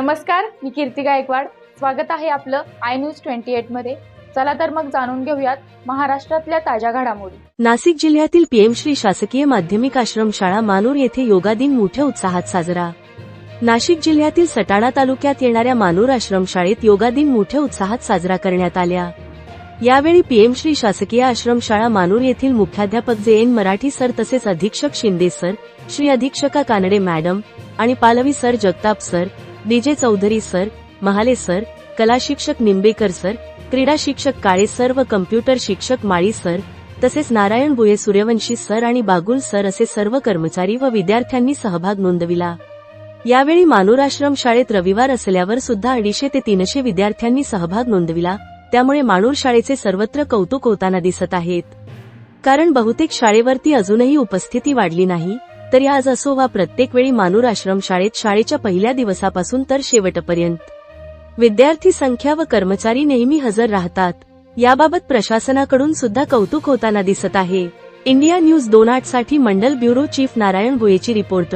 नमस्कार, मी कीर्ती गायकवाड. स्वागत आहे आपलं आय न्यूज 28 मध्ये. चला तर मग जाणून घेऊयात महाराष्ट्रातल्या ताज्या घडामोडी. नाशिक जिल्ह्यातील पीएम श्री शासकीय माध्यमिक आश्रमशाळा मानूर येथे योगा दिन मोठ्या उत्साहात साजरा. नाशिक जिल्ह्यातील सटाणा तालुक्यात येणाऱ्या मानूर आश्रमशाळेत योगा दिन मोठ्या उत्साहात साजरा करण्यात आला. यावेळी पीएम श्री शासकीय आश्रमशाळा मानूर येथील मुख्याध्यापक जे.एन. मराठी सर तसेच अधीक्षक शिंदे सर, श्री अधीक्षका कानडे मॅडम आणि Palvi sir, Jagtap sir, DJ Chaudhari sir, Mahale sir, कला शिक्षक निंबेकर सर, क्रीडा शिक्षक काळे सर व कम्प्युटर शिक्षक माळी सर तसेच नारायण बुये, सूर्यवंशी सर आणि बागुल सर असे सर्व कर्मचारी व विद्यार्थ्यांनी सहभाग नोंदविला. यावेळी मानूर आश्रम शाळेत रविवार असल्यावर सुद्धा 250 ते 300 विद्यार्थ्यांनी सहभाग नोंदविला. त्यामुळे मानूर शाळेचे सर्वत्र कौतुक होताना दिसत आहेत. कारण बहुतेक शाळेवरती अजूनही उपस्थिती वाढली नाही. तरी आज असो वा प्रत्येक वेळी मानूर आश्रम शाळेत शाळेच्या पहिल्या दिवसापासून तर शेवटपर्यंत विद्यार्थी संख्या व कर्मचारी नेहमी हजर राहतात. याबाबत प्रशासनाकडून सुद्धा कौतुक होताना दिसत आहे. इंडिया न्यूज 28 साठी मंडल ब्युरो चीफ नारायण बुयेची रिपोर्ट.